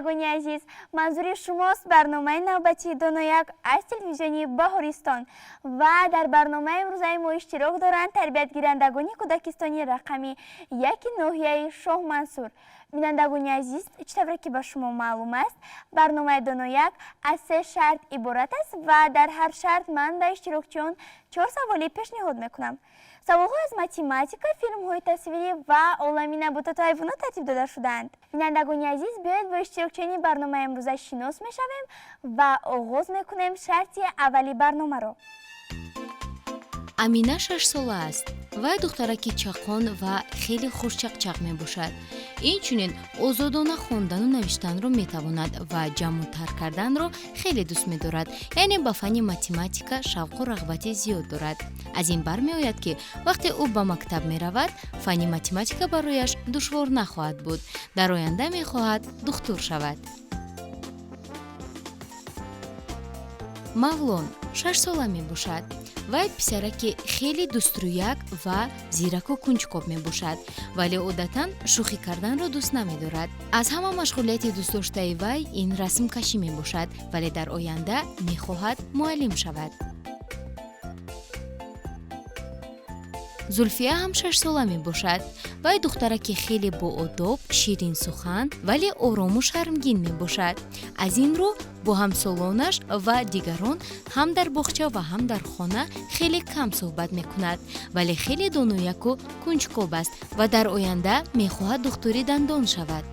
бинандагони азиз, манзури шумост барномаи навбати донояк аз телевизиони Баҳористон ва дар барномаи имрӯзаи мо иштирок доранд тарбиятгирандагони кӯдакистони рақами 1 ноҳияи Шоҳ Мансур. Бинандагони азиз, чӣ тавре ки ба шумо маълум аст, барномаи донояк аз 3 шарт иборат аст ва дар ҳар шарт ман ба иштирокчиён 4 саволе пешниҳод мекунам. Саволҳо аз математика, филмҳои тасвирӣ ва олами наботату ҳайвонот тартиб дода шудаанд. Бинандагони азиз, биёед бо иштирокчиёни барномаи имрӯза шинос мешавем ва оғоз мекунем шарти аввали барномаро. амина 6 сола аст. вай духтараки чақон ва хеле хушчақчақ мебошад. инчунин озодона хондану навиштанро метавонад ва ҷамъу тарк карданро хеле дӯст медорад, яъне ба фанни математика шавқу рағбати зиёд дорад. аз ин бармеояд ки вақте ӯ ба мактаб меравад, фанни математика барояш душвор нахоҳад буд. дар оянда мехоҳад духтур шавад. мавлон 6 сола мебошад. вай писараки хеле дӯстрӯяк ва зираку кунҷкоб мебошад, вале одатан шӯхӣ карданро дӯст намедорад. аз ҳама машғулияти дӯстдоштаи вай ин расмкашӣ мебошад, вале дар оянда мехоҳад муаллим шавад. зульфия ҳам 6 сола мебошад. вай духтараки хеле боодоб, ширинсухан, вале орому шармгин мебошад. аз ин рӯ бо ҳамсолонаш ва дигарон ҳам дар боғча ва ҳам дар хона хеле кам суҳбат мекунад, вале хеле донояку кунҷкоб аст ва дар оянда мехоҳад духтури дандон шавад.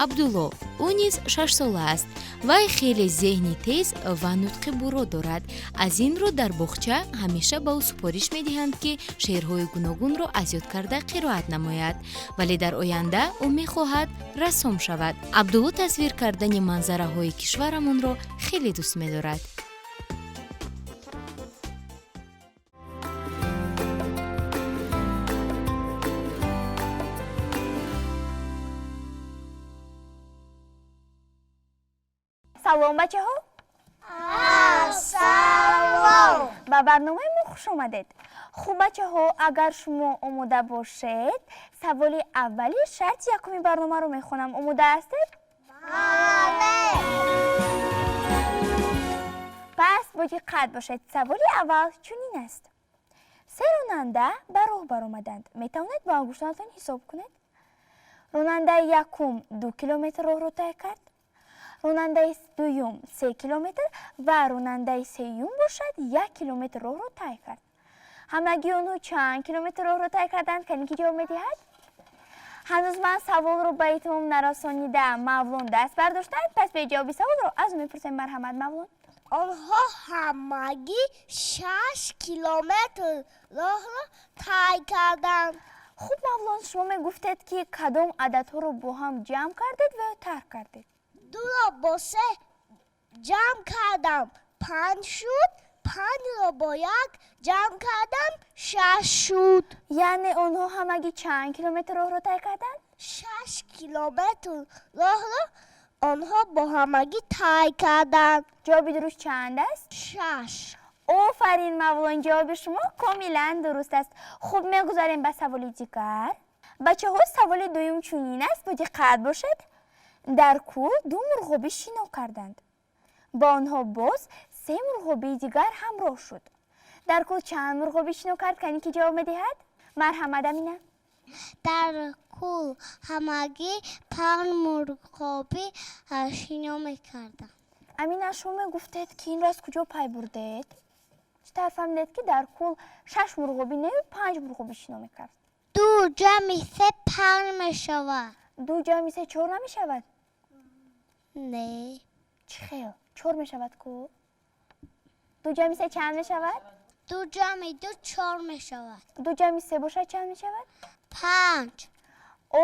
абдулло ӯ низ 6 сола аст. вай хеле зеҳни тез ва нутқи буро дорад. аз ин рӯ дар боғча ҳамеша ба ӯ супориш медиҳанд ки шеърҳои гуногунро аз ёд карда қироат намояд, вале дар оянда ӯ мехоҳад рассом шавад. абдулло тасвир кардани манзараҳои кишварамонро хеле дӯст медорад. салом бачаҳо. Ассалом. ба барномаи мо хуш омадед. хуб бачаҳо, агар шумо омода бошед, саволи аввали шарти якуми барномаро мехонам. омода ҳастед? Бале. пас бо диққат бошед. саволи аввал чунин аст. се ронанда ба роҳ баромаданд. метавонед ба ангуштонатон ҳисоб кунед? ронандаи якум 2 километр роҳро тай кард, ронандаи дуюм 3 километр ва ронандаи сеюм бошад 1 километр роҳро тай кард. ҳамагӣ онҳо чанд километр роҳро тай карданд? кани ки ҷавоб медиҳад? ҳанӯз ман саволро ба итмом нарасонидам. мавлон даст бардоштанд. пас бе ҷавоби саволро аз ӯ мепурсем. марҳамат мавлон. онҳо ҳамагӣ 6 километр роҳро тай карданд. хуб мавлон, шумо мегуфтед ки кадом ададҳоро бо ҳам ҷамъ кардед ва ё тарк кардед? 2-ро бо 3 ҷамъ кардам 5 шуд, 5-ро бо 1 ҷамъ кардам 6 шуд. яъне онҳо ҳамагӣ чанд километр роҳро тай карданд? 6 километр роҳро онҳо бо ҳамагӣ тай карданд. ҷавоби дуруст чанд аст? 6. офарин мавлон, ҷавоби шумо комилан дуруст аст. хуб, мегузарем ба саволи дигар. бачаҳо, саволи дуюм чунин аст. бо диққат бошед. дар кӯл 2 мурғобӣ шино карданд. ба онҳо боз 3 мурғобии дигар ҳамроҳ шуд. дар кӯл чанд мурғобӣ шино кард? кани ки ҷавоб медиҳад? марҳамат амина. дар кӯл ҳамагӣ 5 мурғобӣ шино мекардам. амина, шумо мегуфтед ки инро аз куҷо пай бурдед? чӣ тавр фаҳмидед ки дар кӯл 6 мурғобӣ не 5 мурғобӣ шино мекард? 2 ҷамъи 3 5 мешавад. 2 ҷамъи 3 4 намешавад? не. чӣ хел? 4 мешавад ку? 2 ҷамъи 3 чанд мешавад? 2 ҷамъи 2 4 мешавад. 2 ҷамъи 3 бошад чанд мешавад? 5.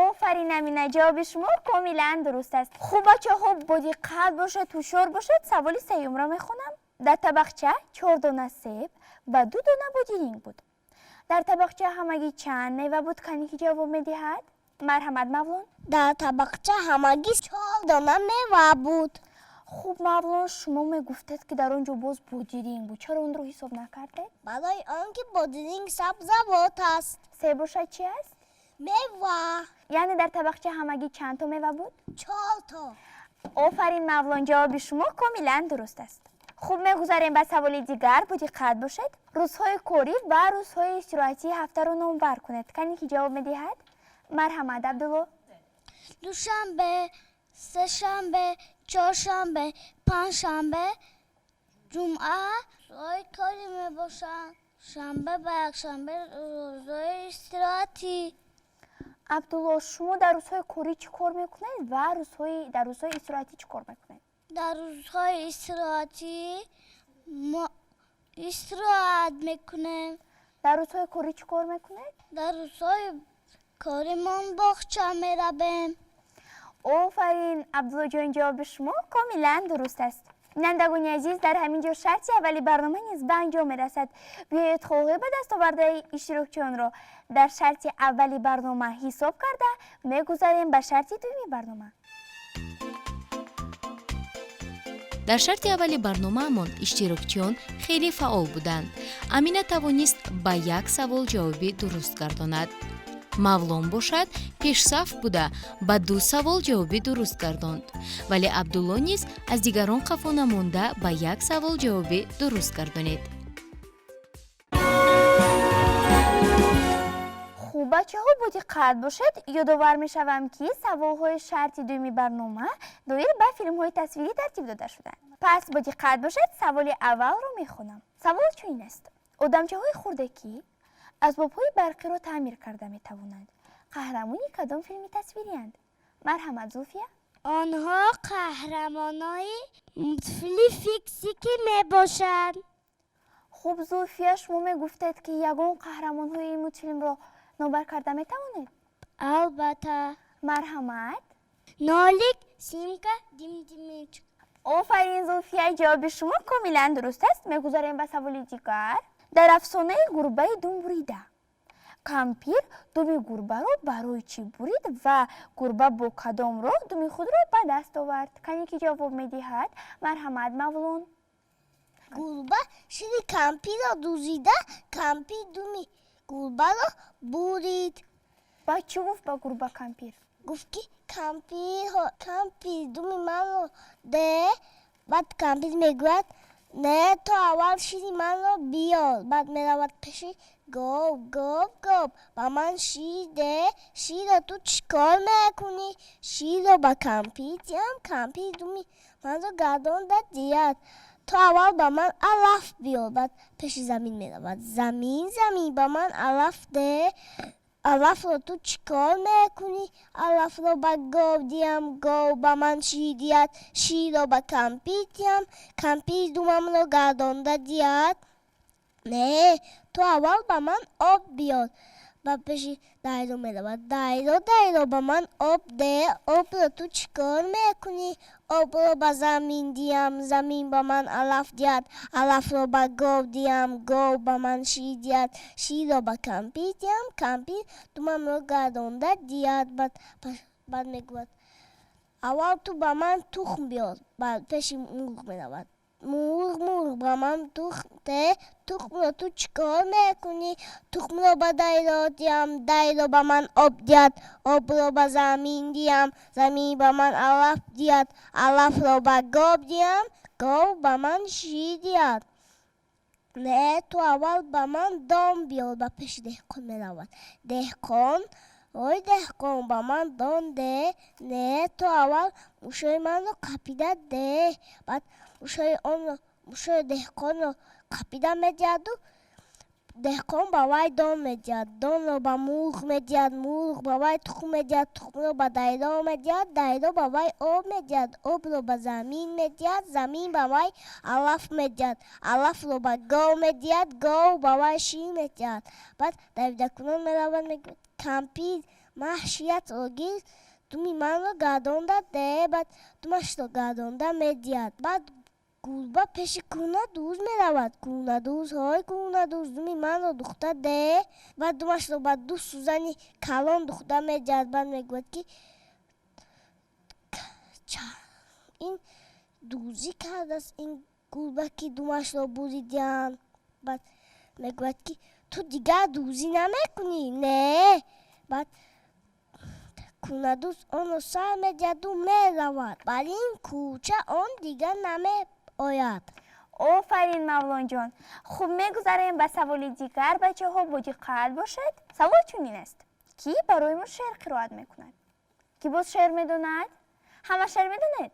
офарин амина, ҷавоби шумо комилан дуруст аст. хуб бачаҳо, бо диққат бошед, ҳушёр бошед. саволи сеюмро мехонам. дар табақча 4 дона себ ва 2 дона бодиринг буд. дар табақча ҳамагӣ чанд мева буд? кани ки ҷавоб медиҳад? марҳамат мавлон. дар табақча ҳамагӣ 4 дона мева буд. хуб мавлон, шумо мегуфтед ки дар он ҷо боз бодиринг буд. чаро онро ҳисоб накардед? барои он ки бодиринг сабзавот аст. се бошад чӣ аст? мева. یعنی در طبقچه همگی چند تا میوه بود؟ 4 تا. آفرین مولان، جواب شما کاملا درست است. خوب میگذاریم به سوال دیگر. با دقت باشید. روزهای کاری و روزهای استراحتی هفته رو نامور کنید. کسی که جواب میدهد؟ مرحمت عبدالله. دوشنبه، سه‌شنبه، چهارشنبه، پنجشنبه، جمعه روزهای کاری می باشند. شنبه و یکشنبه روزهای استراحتی. عبدالله، شما در روزهای کاری چی کار میکنید و در روزهای استراحتی چی کار میکنید؟ در روزهای استراحتی ما استراحت میکنیم. در روزهای کاری چی کار میکنید؟ در روزهای کاریمان باغچه میرویم. آفرین عبدالله جان، جواب شما کاملا درست است. بینندگان عزیز، در همین جا شرط اولی برنامه نیز به انجام میرسد. بیایید حقوق به دست آورده اشتراکچیان را در شرط اولی برنامه حساب کرده میگذاریم به شرط دومی برنامه. در شرط اولی برنامه‌مان اشتراکچیان خیلی فعال بودند. امینه توانست با یک سوال جوابی درست گرداند. مولان باشد пешсаф буда ба 2 савол ҷавоби дуруст гардонд, вале Абдулло низ аз дигарон қафо намонда ба 1 савол ҷавоби дуруст гардонид. خوب بچه‌ها با دقت باشید. یادآور می‌شوم که سوال‌های شرط دومی برنامه دایر به فیلم‌های تصویری ترتیب داده شدند. پس با دقت باشید. سوال اول رو می‌خونم. سوال چنین است: آدمچه‌های خردکی اسباب‌های برقی را تعمیر کرده می‌توانند. قهرمانی کدام فیلم تصویری اند؟ مرحمت زوفیا. آنها قهرمانای فیلم فیکسیکی می باشند. خوب زوفیا، شما میگفتید که یگان قهرمان‌های این فیلم را نوبر کرده می‌توانید؟ البته. مرحمت. نالیک، سیمکا، دیمیچ. آفرین زوفیا، جواب شما کاملا درست است. میگذاریم به سوال دیگر. در افسانه گربه دم بریده، کمپیر دم گربه را برای چی برید و گربه با کدام راه دم خود را به دست آورد؟ کسی که جواب میدهد؟ مرحمت مولان. گربه شیر کمپیر را دوزیده، کمپیر دم گربه را برید. با چی گفت با گربه کمپیر؟ گفت که کمپیر دم من را ده. بعد کمپیر میگوید نه، تو اول شیر من را بیار. بعد میرود پیشی، گوب با من شیر ده. شیر را تو چیکار میکنی؟ شیر را با کمپیر دیم، کمپیر دومی من را گردان دید. تو اول با من علف بیار. بعد پیشی زمین میرود، زمین با من علف ده. علف را تو چیکار میکنی؟ علف را با گاو دیم، گاو با من شیر دید. شیر را با کمپیر دیم، کمپیر دومم را گردانده دید. نه، تو اول با من آب بیار. با پیشی دایرو میرود، دایرو با من آب ده. آب را تو چیکار میکنی؟ آب را با زمین دیم، زمین با من علف دید. علف را با گاو دیم، گاو با من شیر دید. شیر را با کمپیر دیم، کمپیر دومم را گردانده دید. بعد میگوید اول تو با من تخم بیار. بعد پیشی مرغ میرود، مرغ با من تخم ده. تخم را تو چیکار میکنی؟ تخم را با دایرو دیم، دایرو با من آب دید. آب را با زمین دیم، زمین با من علف دید. علف را با گاو دیم، گاو با من شیر دید. نه، تو اول با من دام بیار. با پیش دهقان میرود، دهقان با من دام ده. نه، تو اول موشای من را کپیده ده. بعد موشای دهقان را کپیده میدید و دهقان با وی دام میدید. دام را با مرغ میدید، مرغ با وی تخم میدید، تخم را با دایرو میدید، دایرو با وی آب میدید، آب را با زمین میدید، زمین با وی علف میدید، علف را با گاو میدید، گاو با وی شیر میدید. بعد دویده کنان میرود میگوید کمپیر محشیت را گیر، دومی من را گردانده ده. بعد دومش را گردانده میدید. بعد گربه پیش کونه دوز میرود، کونه دوز دومی من را دخته ده. بعد دومش را با 2 سوزنی کلان دخته میدید. بعد میگوید که این دوزی کرده است این گربه که دومش را بریدن. بعد میگوید که تو دیگر دوزی نمیکنی؟ نه. بعد кунадус оно сар медиҳаду меравад. Бар ин кӯча он дигар намеояд. офарин мавлонҷон. хуб мегузарем ба саволи дигар. бачаҳо бо диққат бошед. савол чунин аст: ки барои мо шеър қироат мекунад? ки боз шеър медонад? ҳама шеър медонед?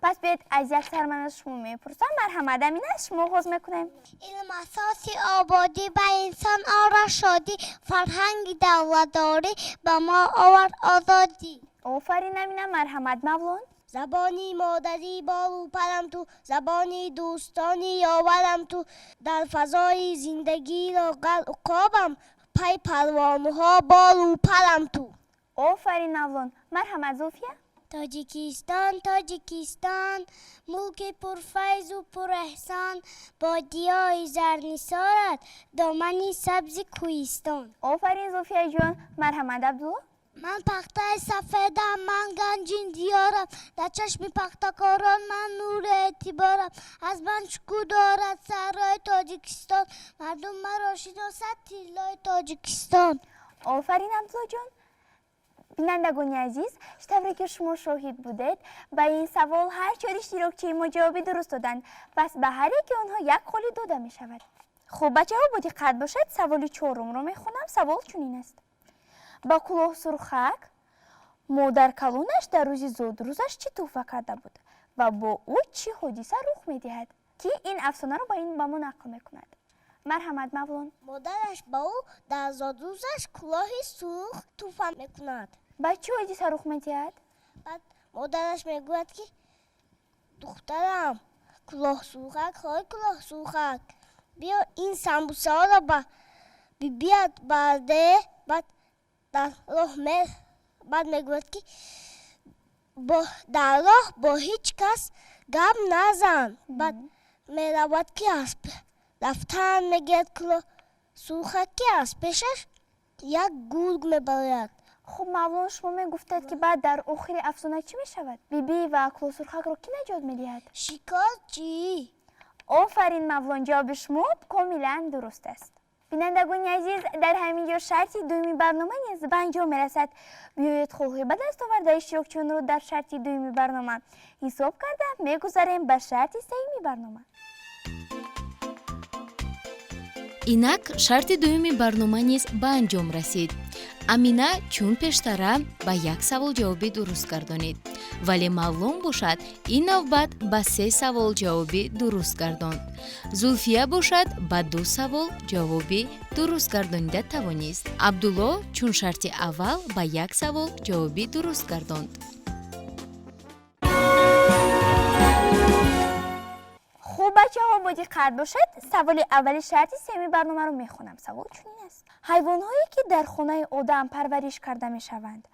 пас биед аз як сарман аз шумо мепурсам. марҳамат, амина, аз шумо оғоз мекунем. илм асоси ободӣ ба инсон ора шодӣ, фарҳанги давладорӣ ба мо овард озодӣ. офарин амина, марҳамат мавлон. забони модарӣ болу парам ту, забони дӯстони ёварам ту, дар фазои зиндагиро қобам, пай парвонаҳо болу парам ту. офарин мавлон, марҳамат зулфия. тоҷикистон тоҷикистон мулки пурфайзу пурэҳсон, бо диёи зарнисорат домани сабзи кӯҳистон. офарин зулфия ҷон. марҳамат абдулло. ман пахтаи сафедам, ман ганҷин диёрам, дар чашми пахтакорон ман нури эътиборам. аз ман шукӯҳ дорад саҳрои тоҷикистон, мардум маро шиносад тиллои тоҷикистон. офарин абдулло ҷон. бинандагони азиз, штабре ки шумо шоҳид будед, ба ин савол ҳар 4 иштирокчии мо ҷавоби дуруст доданд. пас ба ҳар яки онҳо як қоли дода мешавад. хуб бачаҳо, бо диққат бошед. саволи 4-умро мехонам. савол чунин аст: ба кӯлоҳ сурхак модар калонаш дар рӯзи зодрӯзаш чӣ тӯҳфа карда буд ва бо ӯ чӣ ҳодиса рух медиҳад? ки ин афсонаро ба мо нақл мекунад. марҳамат мавлон. модараш ба ӯ дар зодрӯзаш кӯлоҳи сурх тӯҳфа мекунад. ба чӣ ҳодиса рух медиҳад? баъд модараш мегӯяд ки духтарам, кӯлоҳ сурхак, ҳой кӯлоҳ сурхак, биё ин самбусаҳоро ба бибият барде. баъд дар роҳ баъд мегӯяд ки дар роҳ бо ҳеҷ кас гап назан. баъд меравад ки рафтан мегӯяд кӯлоҳ сурхак ки аз пешаш як гург мебарояд. хуб мавлон, шумо мегуфтед ки баъд дар охири афсона чӣ мешавад? биби ва кӯлоҳ сурхакро кӣ наҷот медиҳад? шикорчӣ. офарин мавлон, ҷавоби шумо комилан дуруст аст. бинандагони азиз, дар ҳамин ҷо шарти дуюми барнома низ ба анҷом мерасад. биёед холҳои ба даст оварда иштирокчиёнро дар шарти дуюми барнома ҳисоб карда мегузарем ба шарти сеюми барнома. инак шарти дуюми барнома низ ба анҷом расид. амина чун пештара ба як савол ҷавоби дуруст гардонид, вале мавлон бошад ин навбат ба 3 савол ҷавоби дуруст гардонд. зулфия бошад ба 2 савол ҷавоби дуруст гардонида тавонист. абдулло чун шарти аввал ба 1 савол ҷавоби дуруст гардонд. хуб бачаҳо, бо диққат бошед. саволи аввали шарти сеюми барномаро мехонам. савол чунин аст: ҳайвонҳое ки дар хонаи одам парвариш карда мешаванд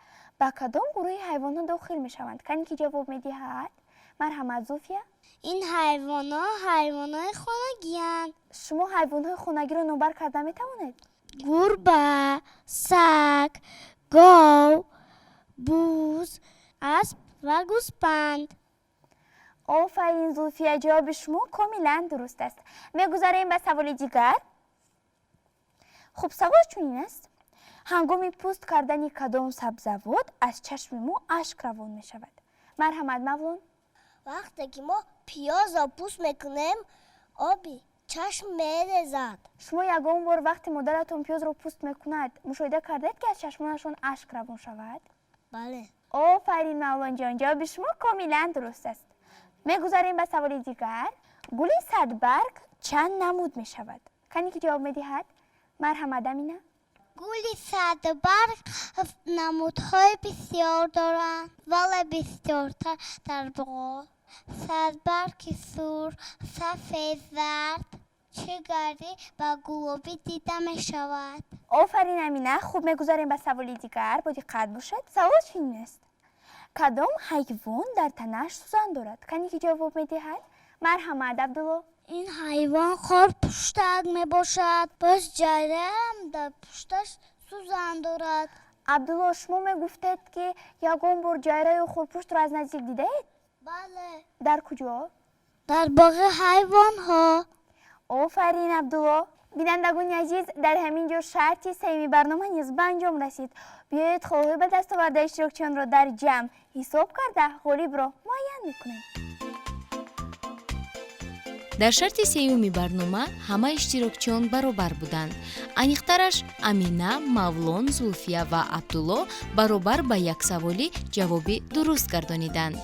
ба кадом гурӯҳи ҳайвонот дохил мешаванд? кане ки ҷавоб медиҳад? марҳамат зулфия. ин ҳайвонои хонагиянд. шумо ҳайвонҳои хонагиро номбар карда метавонед? гурба, саг, гов, буз, асп ва гӯспанд. офарин зулфия, ҷавоби шумо комилан дуруст аст. мегузарем ба саволи дигар. хуб, савол чунин аст: ҳангоми пӯст кардани кадом сабзавот аз чашми мо ашк равон мешавад? марҳамат мавлон. вақте ки мо пиёзро пӯст мекунем, оби чашм мерезад. шумо ягон бор вақте модаратон пиёзро пӯст мекунад мушоҳида кардед ки аз чашмонашон ашк равон шавад? бале. офарин мавлонҷон, ҷавоби шумо комилан дуруст аст. мегузарем ба саволи дигар. гули садбарг чанд намуд мешавад? кане ки ҷавоб медиҳад? марҳамат амина. гули садбарг намудҳои бисёр доранд, вале бисёртар дар боғ. садбарги сурх, сафед, зард, чигари ва гулобӣ дида мешавад. офарин амина. хуб, мегузарем ба саволи дигар. бо диққат бошед. савол чунин аст: кадом ҳайвон дар танааш сӯзан дорад? кане ки ҷавоб медиҳад? марҳамат абдулло. ин ҳайвон хорпуштак мебошад, боз ҷайраам дар пушташ сӯзан дорад. абдулло, шумо мегуфтед ки ягон бор ҷайраю хорпуштро аз наздик дидаед? бале. дар куҷо? дар боғи ҳайвонҳо. офарин абдулло. бинандагони азиз, дар ҳамин ҷо шарти сеюми барнома низ ба анҷом расид. биёед холҳои ба дастоварда иштирокчиёнро дар ҷамъ ҳисоб карда ғолибро муайян мекунем. дар шарти сеюми барнома ҳама иштирокчиён баробар буданд. аниқтараш амина, мавлон, зулфия ва абдулло баробар ба як саволи ҷавоби дуруст гардониданд.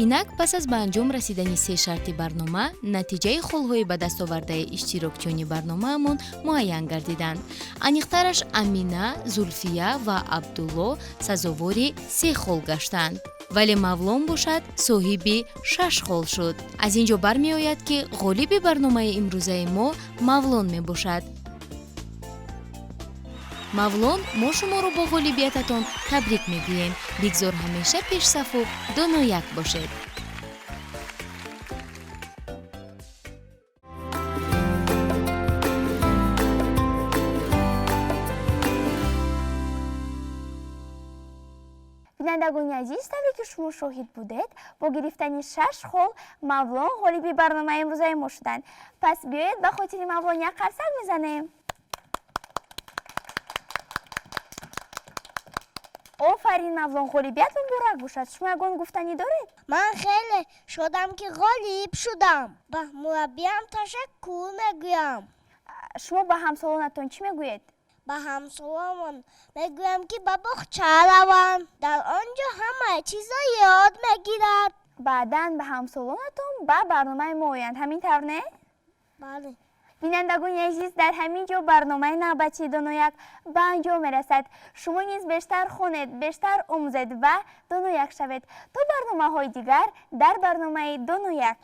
инак пас аз ба анҷом расидани се шарти барнома, натиҷаи холҳои ба дастовардаи иштирокчиёни барномаамон муайян гардиданд. аниқтараш амина, зулфия ва абдулло сазовори 3 хол гаштанд, вале мавлон бошад соҳиби 6 хол шуд. аз ин ҷо бармеояд ки ғолиби барномаи имрӯзаи мо мавлон мебошад. мавлон, мо шуморо бо ғолибиятатон табрик мегӯем. бигзор ҳамеша пешсафу донояк бошед. бинандагони азиз, тавре ки шумо шоҳид будед, бо гирифтани 6 хол мавлон ғолиби барномаи имрӯзаи мо шуданд. пас биёед ба хотири мавлон як қарсак мезанем. офарин мавлон, ғолибият муборак бошад. шумо ягон гуфтанӣ доред? ман хеле шодам ки ғолиб шудам. ба мураббиям ташаккур мегӯям. шумо ба ҳамсолонатон чӣ мегӯед? ба ҳамсолонам мегӯям ки ба боғча раванд. дар он ҷо ҳамаи чизро ёд мегирад. баъдан ба ҳамсолонатон ба барномаи мо оянд. ҳамин тавр не? бале. бинандагони азиз, дар ҳамин ҷо барномаи навбатии донояк ба анҷом мерасад. шумо низ бештар хонед, бештар омӯзед ва донояк шавед. то барномаҳои дигар дар барномаи донояк.